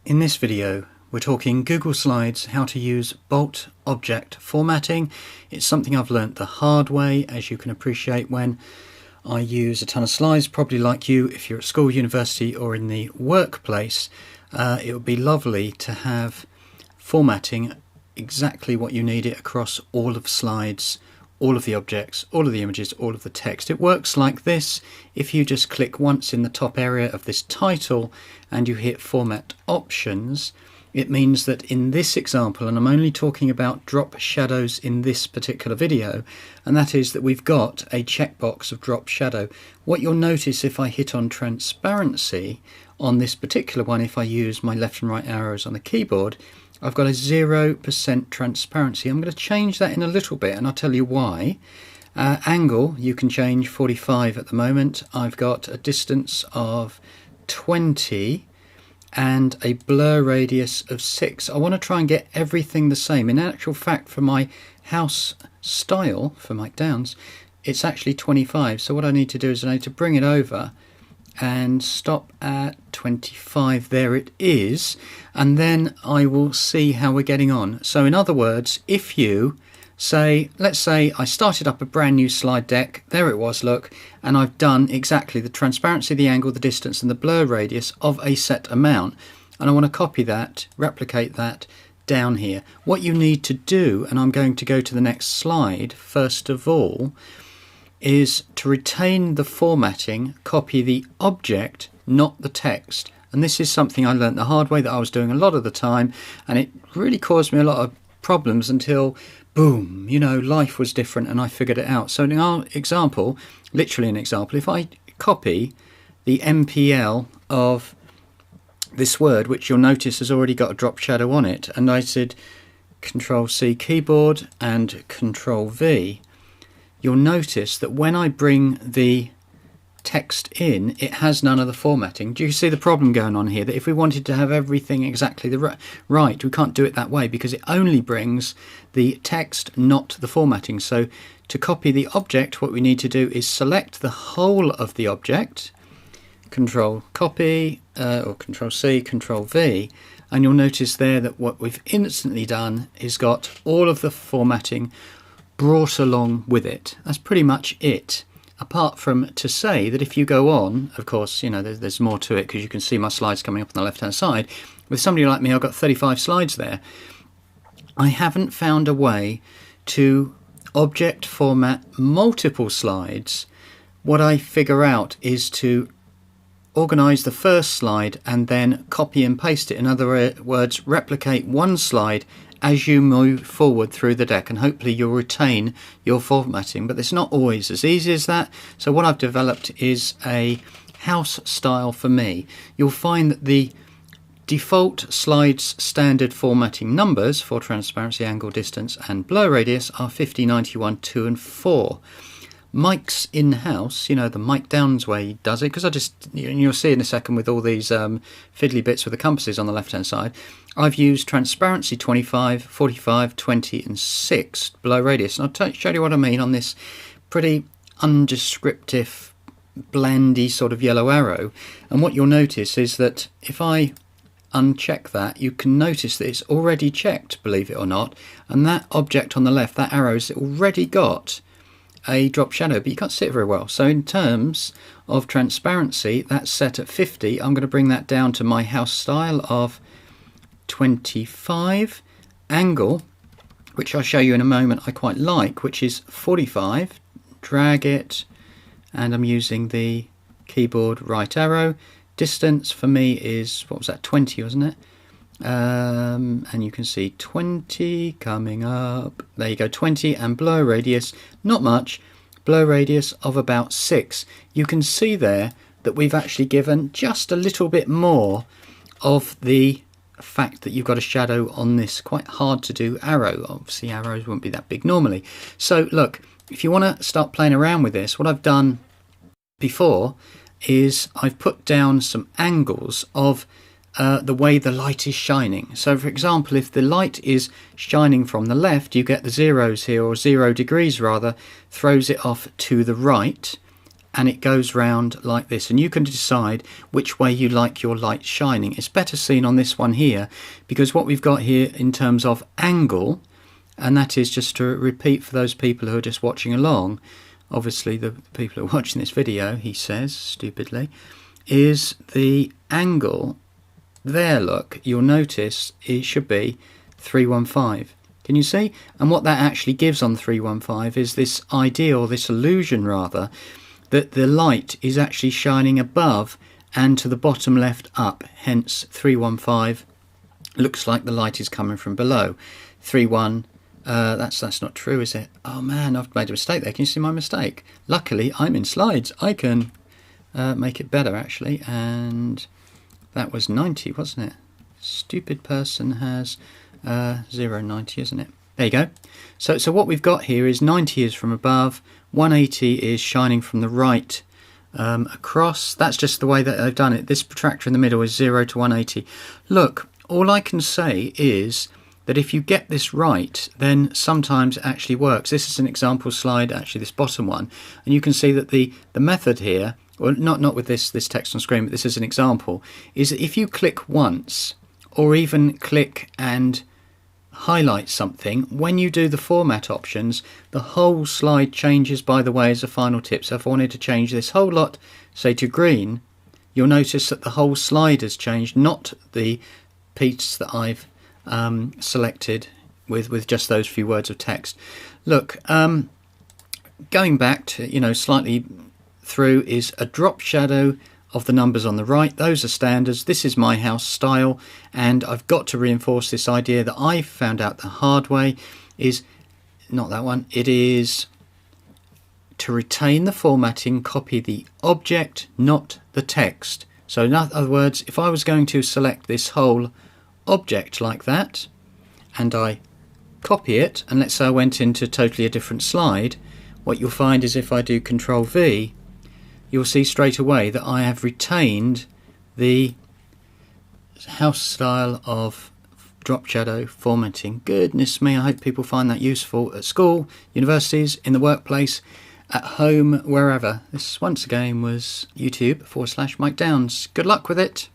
In this video we're talking Google Slides, how to use bulk object formatting. It's something I've learnt the hard way, as you can appreciate. When I use a ton of slides, probably like you, if you're at school, university or in the workplace, it would be lovely to have formatting exactly what you need it across all of slides, all of the objects, all of the images, all of the text. It works like this. If you just click once in the top area of this title and you hit Format Options, it means that in this example, and I'm only talking about drop shadows in this particular video, and that is that we've got a checkbox of drop shadow. What you'll notice if I hit on transparency on this particular one, if I use my left and right arrows on the keyboard, I've got a 0% transparency. I'm going to change that in a little bit and I'll tell you why. Angle, you can change 45 at the moment. I've got a distance of 20 and a blur radius of 6. I want to try and get everything the same. In actual fact, for my house style, for Mike Downs, it's actually 25. So what I need to do is I need to bring it over and stop at 25. There it is, and then I will see how we're getting on. So in other words, if you say, let's say I started up a brand new slide deck, there it was, look, and I've done exactly the transparency, the angle, the distance and the blur radius of a set amount, and I want to copy that, replicate that down here. What you need to do, and I'm going to go to the next slide first of all, is to retain the formatting, copy the object, not the text. And this is something I learnt the hard way, that I was doing a lot of the time, and it really caused me a lot of problems until, boom, you know, life was different and I figured it out. So in our example, literally an example, if I copy the MPL of this word, which you'll notice has already got a drop shadow on it, and I said Control-C keyboard and Control-V, you'll notice that when I bring the text in, it has none of the formatting. Do you see the problem going on here? That if we wanted to have everything exactly right, we can't do it that way because it only brings the text, not the formatting. So to copy the object, what we need to do is select the whole of the object, Control Copy or Control C, Control V, and you'll notice there that what we've instantly done is got all of the formatting brought along with it. That's pretty much it, apart from to say that if you go on, of course, you know, there's more to it because you can see my slides coming up on the left hand side. With somebody like me, I've got 35 slides there. I haven't found a way to object format multiple slides. What I figure out is to organize the first slide and then copy and paste it. In other words, replicate one slide as you move forward through the deck, and hopefully you'll retain your formatting, but it's not always as easy as that. So what I've developed is a house style for me. You'll find that the default slides standard formatting numbers for transparency, angle, distance and blur radius are 50, 91, 2 and 4. Mike's in-house, you know, the Mike Downs way he does it, because you'll see in a second with all these fiddly bits with the compasses on the left hand side, I've used transparency 25, 45, 20 and 6 blur radius. And I'll show you what I mean on this pretty undescriptive, blandy sort of yellow arrow. And what you'll notice is that if I uncheck that, you can notice that it's already checked, believe it or not, and that object on the left, that arrow's already got a drop shadow, but you can't see it very well. So in terms of transparency, that's set at 50. I'm going to bring that down to my house style of 25. Angle, which I'll show you in a moment, I quite like, which is 45. Drag it, and I'm using the keyboard right arrow. Distance for me is, what was that, 20, wasn't it? And you can see 20 coming up. There you go, 20. And blur radius, not much, blur radius of about 6. You can see there that we've actually given just a little bit more of the fact that you've got a shadow on this quite hard to do arrow. Obviously arrows wouldn't be that big normally. So look, if you want to start playing around with this, what I've done before is I've put down some angles of the way the light is shining. So for example, if the light is shining from the left, you get the zeros here, or 0 degrees rather, throws it off to the right. and it goes round like this, and you can decide which way you like your light shining. It's better seen on this one here, because what we've got here in terms of angle, and that is, just to repeat for those people who are just watching along, obviously the people who are watching this video, he says stupidly, is the angle there. Look, you'll notice it should be 315. Can you see? And what that actually gives on 315 is this idea, or this illusion rather, that the light is actually shining above and to the bottom left up. Hence 315 looks like the light is coming from below. 31, that's not true, is it? Oh man, I've made a mistake there. Can you see my mistake? Luckily I'm in slides. I can make it better actually, and that was 90, wasn't it? Stupid person has 090, isn't it? There you go. So what we've got here is 90 is from above, 180 is shining from the right across. That's just the way that I've done it. This protractor in the middle is 0 to 180. Look, all I can say is that if you get this right, then sometimes it actually works. This is an example slide, actually this bottom one, and you can see that the method here, well, not with this text on screen, but this is an example, is that if you click once, or even click and highlight something, when you do the format options, the whole slide changes, by the way, as a final tip. So if I wanted to change this whole lot, say to green, you'll notice that the whole slide has changed, not the piece that I've selected with just those few words of text. Look, going back to, slightly through, is a drop shadow of the numbers on the right. Those are standards. This is my house style, and I've got to reinforce this idea that I found out the hard way is not that one. It is to retain the formatting, copy the object, not the text. So in other words, if I was going to select this whole object like that, and I copy it, and let's say I went into totally a different slide, what you'll find is if I do Control V, you'll see straight away that I have retained the house style of drop shadow formatting. Goodness me, I hope people find that useful at school, universities, in the workplace, at home, wherever. This once again was YouTube/Mike Downs. Good luck with it.